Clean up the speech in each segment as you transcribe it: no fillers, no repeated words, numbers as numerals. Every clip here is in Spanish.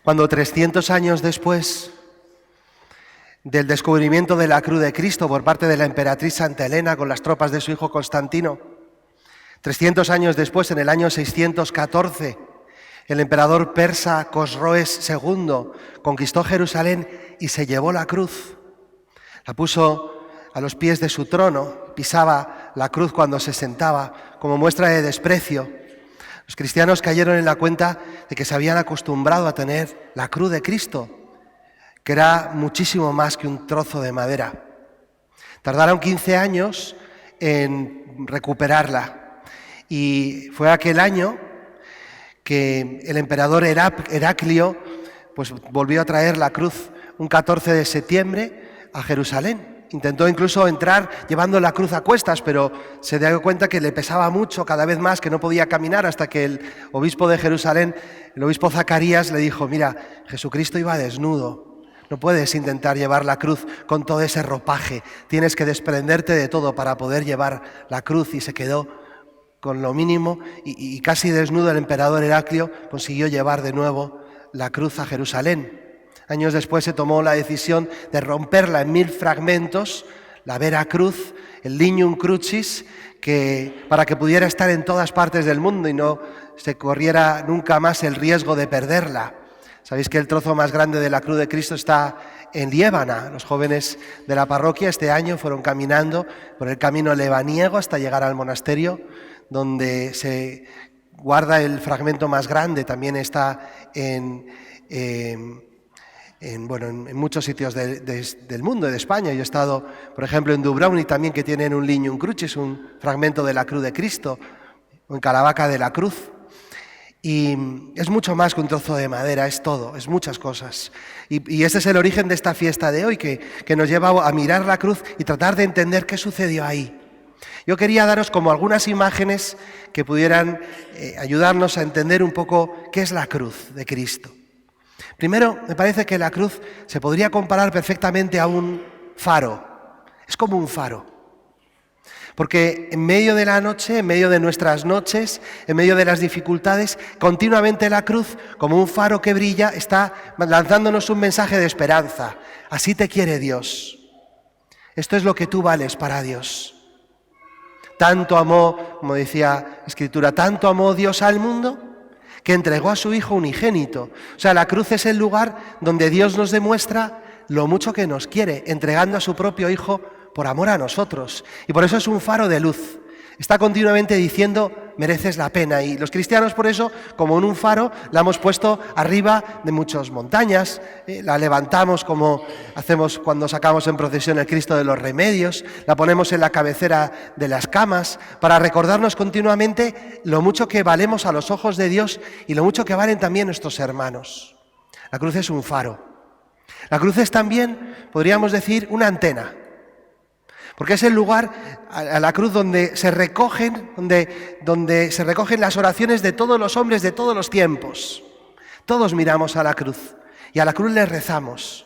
Cuando 300 años después del descubrimiento de la cruz de Cristo por parte de la emperatriz Santa Elena con las tropas de su hijo Constantino, 300 años después, en el año 614, el emperador persa Cosroes II conquistó Jerusalén y se llevó la cruz. La puso a los pies de su trono, pisaba la cruz cuando se sentaba como muestra de desprecio. Los cristianos cayeron en la cuenta de que se habían acostumbrado a tener la cruz de Cristo, que era muchísimo más que un trozo de madera. Tardaron 15 años en recuperarla y fue aquel año que el emperador Heraclio pues, volvió a traer la cruz un 14 de septiembre a Jerusalén. Intentó incluso entrar llevando la cruz a cuestas, pero se dio cuenta que le pesaba mucho, cada vez más, que no podía caminar, hasta que el obispo de Jerusalén, el obispo Zacarías, le dijo: mira, Jesucristo iba desnudo, no puedes intentar llevar la cruz con todo ese ropaje, tienes que desprenderte de todo para poder llevar la cruz. Y se quedó con lo mínimo y casi desnudo el emperador Heraclio consiguió llevar de nuevo la cruz a Jerusalén. Años después se tomó la decisión de romperla en 1000 fragmentos, la Vera Cruz, el Lignum Crucis, para que pudiera estar en todas partes del mundo y no se corriera nunca más el riesgo de perderla. Sabéis que el trozo más grande de la cruz de Cristo está en Liébana. Los jóvenes de la parroquia este año fueron caminando por el camino lebaniego hasta llegar al monasterio, donde se guarda el fragmento más grande. También está en muchos sitios del mundo, de España. Yo he estado, por ejemplo, en Dubrovnik también, que tienen un Lignum Crucis, un fragmento de la cruz de Cristo, o en Caravaca de la Cruz. Y es mucho más que un trozo de madera, es todo, es muchas cosas. Y este es el origen de esta fiesta de hoy, que nos lleva a mirar la cruz y tratar de entender qué sucedió ahí. Yo quería daros como algunas imágenes que pudieran ayudarnos a entender un poco qué es la cruz de Cristo. Primero, me parece que la cruz se podría comparar perfectamente a un faro. Es como un faro. Porque en medio de la noche, en medio de nuestras noches, en medio de las dificultades, continuamente la cruz, como un faro que brilla, está lanzándonos un mensaje de esperanza. Así te quiere Dios. Esto es lo que tú vales para Dios. Tanto amó, como decía la Escritura, tanto amó Dios al mundo que entregó a su Hijo unigénito. O sea, la cruz es el lugar donde Dios nos demuestra lo mucho que nos quiere, entregando a su propio Hijo por amor a nosotros. Y por eso es un faro de luz. Está continuamente diciendo: mereces la pena. Y los cristianos, por eso, como en un faro, la hemos puesto arriba de muchas montañas, la levantamos como hacemos cuando sacamos en procesión el Cristo de los Remedios, la ponemos en la cabecera de las camas, para recordarnos continuamente lo mucho que valemos a los ojos de Dios y lo mucho que valen también nuestros hermanos. La cruz es un faro. La cruz es también, podríamos decir, una antena. Porque es el lugar, a la cruz, donde se recogen las oraciones de todos los hombres de todos los tiempos. Todos miramos a la cruz y a la cruz le rezamos.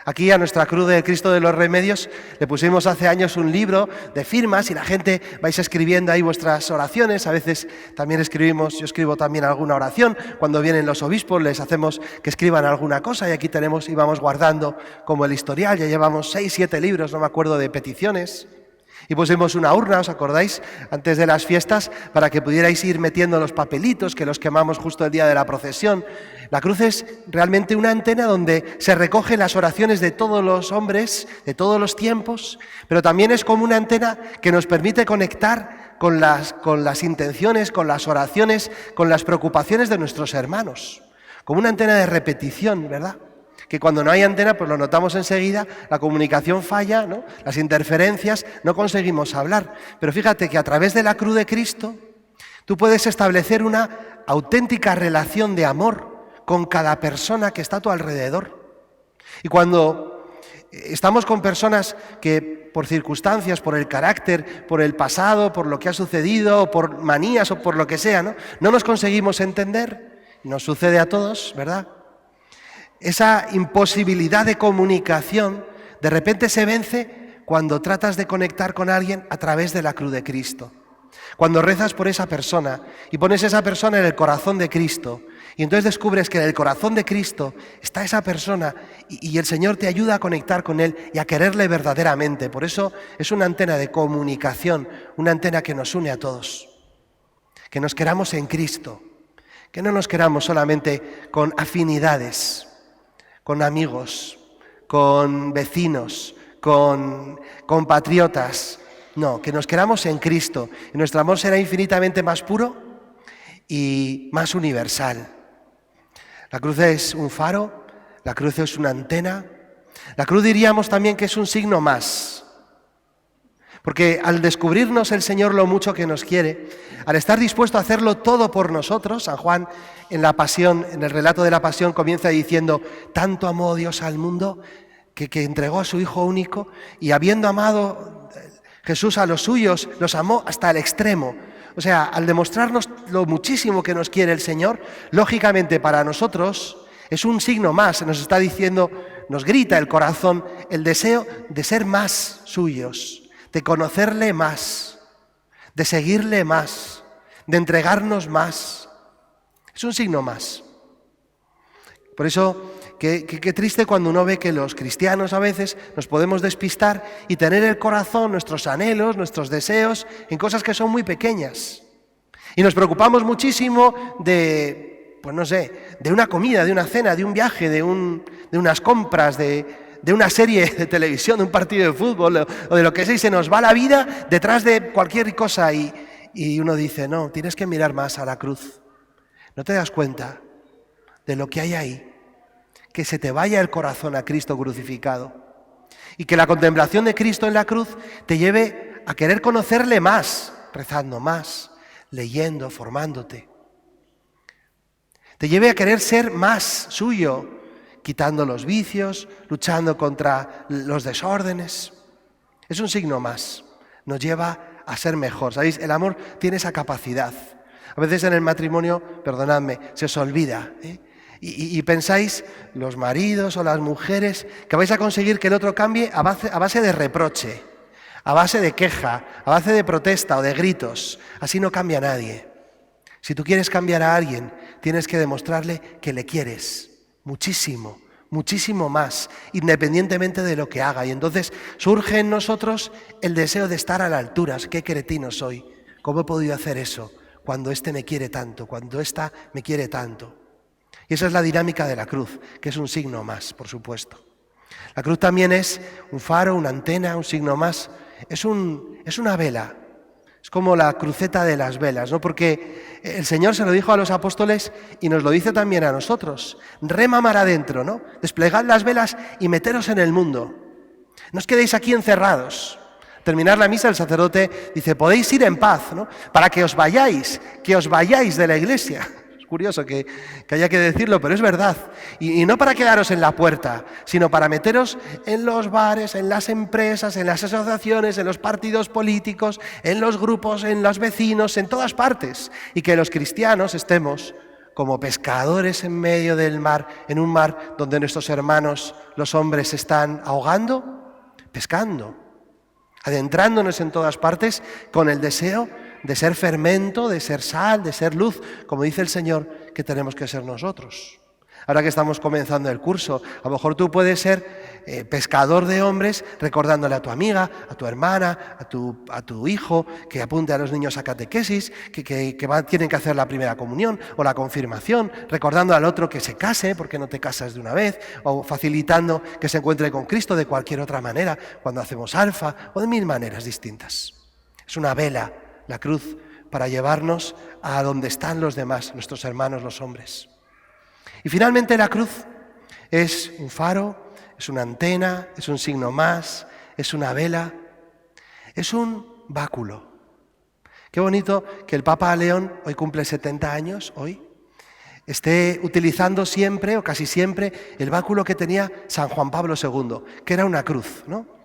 Aquí a nuestra cruz de Cristo de los Remedios le pusimos hace años un libro de firmas y la gente vais escribiendo ahí vuestras oraciones. A veces también yo escribo también alguna oración. Cuando vienen los obispos les hacemos que escriban alguna cosa y aquí y vamos guardando como el historial. Ya llevamos 6, 7 libros, no me acuerdo, de peticiones. Y pusimos una urna, ¿os acordáis?, antes de las fiestas, para que pudierais ir metiendo los papelitos, que los quemamos justo el día de la procesión. La cruz es realmente una antena donde se recogen las oraciones de todos los hombres, de todos los tiempos, pero también es como una antena que nos permite conectar con las intenciones, con las oraciones, con las preocupaciones de nuestros hermanos. Como una antena de repetición, ¿verdad? Que cuando no hay antena, pues lo notamos enseguida, la comunicación falla, ¿no? Las interferencias, no conseguimos hablar. Pero fíjate que a través de la cruz de Cristo, tú puedes establecer una auténtica relación de amor con cada persona que está a tu alrededor. Y cuando estamos con personas que por circunstancias, por el carácter, por el pasado, por lo que ha sucedido, por manías o por lo que sea, no nos conseguimos entender, nos sucede a todos, ¿verdad? Esa imposibilidad de comunicación de repente se vence cuando tratas de conectar con alguien a través de la cruz de Cristo. Cuando rezas por esa persona y pones esa persona en el corazón de Cristo, y entonces descubres que en el corazón de Cristo está esa persona y el Señor te ayuda a conectar con Él y a quererle verdaderamente. Por eso es una antena de comunicación, una antena que nos une a todos. Que nos queramos en Cristo, que no nos queramos solamente con afinidades, con amigos, con vecinos, con compatriotas. No, que nos queramos en Cristo. Y nuestro amor será infinitamente más puro y más universal. La cruz es un faro, la cruz es una antena. La cruz diríamos también que es un signo más. Porque al descubrirnos el Señor lo mucho que nos quiere, al estar dispuesto a hacerlo todo por nosotros, San Juan en la Pasión, en el relato de la Pasión, comienza diciendo: tanto amó Dios al mundo que entregó a su Hijo único, y habiendo amado Jesús a los suyos, los amó hasta el extremo. O sea, al demostrarnos lo muchísimo que nos quiere el Señor, lógicamente para nosotros es un signo más. Nos está diciendo, nos grita el corazón el deseo de ser más suyos, de conocerle más, de seguirle más, de entregarnos más. Es un signo más. Por eso, qué triste cuando uno ve que los cristianos a veces nos podemos despistar y tener el corazón, nuestros anhelos, nuestros deseos en cosas que son muy pequeñas. Y nos preocupamos muchísimo de, pues no sé, de una comida, de una cena, de un viaje, de unas compras, de una serie de televisión, de un partido de fútbol o de lo que sea, y se nos va la vida detrás de cualquier cosa y uno dice, no, tienes que mirar más a la cruz. ¿No te das cuenta de lo que hay ahí? Que se te vaya el corazón a Cristo crucificado y que la contemplación de Cristo en la cruz te lleve a querer conocerle más, rezando más, leyendo, formándote. Te lleve a querer ser más suyo, quitando los vicios, luchando contra los desórdenes. Es un signo más, nos lleva a ser mejor. ¿Sabéis? El amor tiene esa capacidad. A veces en el matrimonio, perdonadme, se os olvida, Y pensáis, los maridos o las mujeres, que vais a conseguir que el otro cambie a base de reproche, a base de queja, a base de protesta o de gritos. Así no cambia nadie. Si tú quieres cambiar a alguien, tienes que demostrarle que le quieres muchísimo, muchísimo más, independientemente de lo que haga. Y entonces surge en nosotros el deseo de estar a la altura. ¡Qué cretino soy! ¿Cómo he podido hacer eso cuando este me quiere tanto, cuando esta me quiere tanto? Y esa es la dinámica de la cruz, que es un signo más, por supuesto. La cruz también es un faro, una antena, un signo más. Es una vela. Es como la cruceta de las velas, ¿no? Porque el Señor se lo dijo a los apóstoles y nos lo dice también a nosotros. Rema mar adentro, ¿no? Desplegad las velas y meteros en el mundo. No os quedéis aquí encerrados. Al terminar la misa, el sacerdote dice, podéis ir en paz, ¿no? Para que os vayáis de la iglesia. Curioso que haya que decirlo, pero es verdad. Y no para quedaros en la puerta, sino para meteros en los bares, en las empresas, en las asociaciones, en los partidos políticos, en los grupos, en los vecinos, en todas partes. Y que los cristianos estemos como pescadores en medio del mar, en un mar donde nuestros hermanos, los hombres, se están ahogando, pescando, adentrándonos en todas partes con el deseo de ser fermento, de ser sal, de ser luz, como dice el Señor que tenemos que ser nosotros. Ahora que estamos comenzando el curso, a lo mejor tú puedes ser pescador de hombres recordándole a tu amiga, a tu hermana, a tu hijo que apunte a los niños a catequesis, que tienen que hacer la primera comunión o la confirmación, recordando al otro que se case, porque no te casas de una vez, o facilitando que se encuentre con Cristo de cualquier otra manera, cuando hacemos alfa, o de mil maneras distintas. Es una vela, la cruz, para llevarnos a donde están los demás, nuestros hermanos, los hombres. Y finalmente la cruz es un faro, es una antena, es un signo más, es una vela, es un báculo. Qué bonito que el Papa León, hoy cumple 70 años, esté utilizando siempre o casi siempre el báculo que tenía San Juan Pablo II, que era una cruz, ¿no?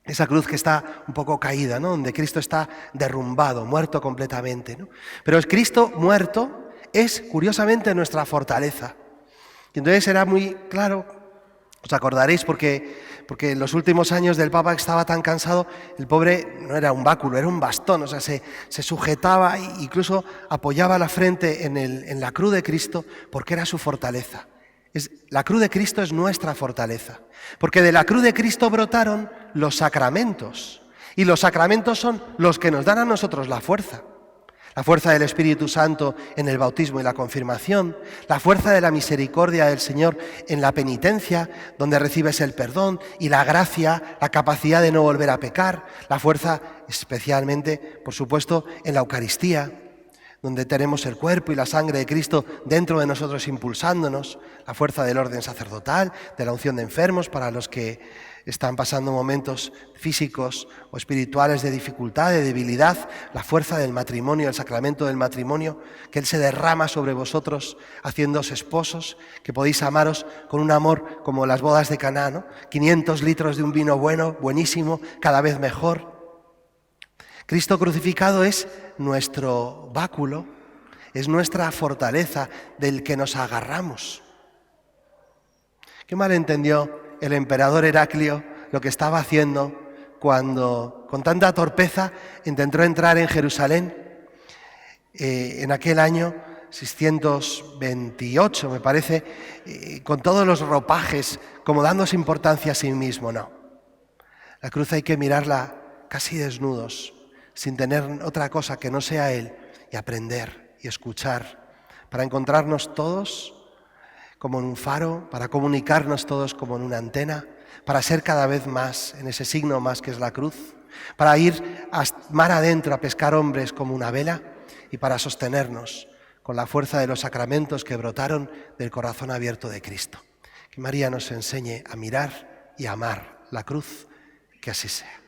Esa cruz que está un poco caída, ¿no? Donde Cristo está derrumbado, muerto completamente, ¿no? Pero el Cristo muerto es, curiosamente, nuestra fortaleza. Y entonces será muy claro, os acordaréis, porque porque en los últimos años del Papa, que estaba tan cansado, el pobre no era un báculo, era un bastón, o sea, se sujetaba e incluso apoyaba la frente en la cruz de Cristo porque era su fortaleza. La cruz de Cristo es nuestra fortaleza, porque de la cruz de Cristo brotaron los sacramentos, y los sacramentos son los que nos dan a nosotros la fuerza del Espíritu Santo en el bautismo y la confirmación, la fuerza de la misericordia del Señor en la penitencia, donde recibes el perdón y la gracia, la capacidad de no volver a pecar, la fuerza especialmente, por supuesto, en la Eucaristía, donde tenemos el cuerpo y la sangre de Cristo dentro de nosotros impulsándonos, la fuerza del orden sacerdotal, de la unción de enfermos para los que están pasando momentos físicos o espirituales de dificultad, de debilidad, la fuerza del matrimonio, el sacramento del matrimonio, que Él se derrama sobre vosotros haciéndoos esposos, que podéis amaros con un amor como las bodas de Caná, ¿no? 500 litros de un vino bueno, buenísimo, cada vez mejor. Cristo crucificado es nuestro báculo, es nuestra fortaleza del que nos agarramos. Qué mal entendió el emperador Heraclio lo que estaba haciendo cuando, con tanta torpeza, intentó entrar en Jerusalén en aquel año 628, me parece, con todos los ropajes, como dándose importancia a sí mismo. No, la cruz hay que mirarla casi desnudos, sin tener otra cosa que no sea Él, y aprender y escuchar, para encontrarnos todos como en un faro, para comunicarnos todos como en una antena, para ser cada vez más en ese signo más que es la cruz, para ir a mar adentro a pescar hombres como una vela y para sostenernos con la fuerza de los sacramentos que brotaron del corazón abierto de Cristo. Que María nos enseñe a mirar y a amar la cruz, que así sea.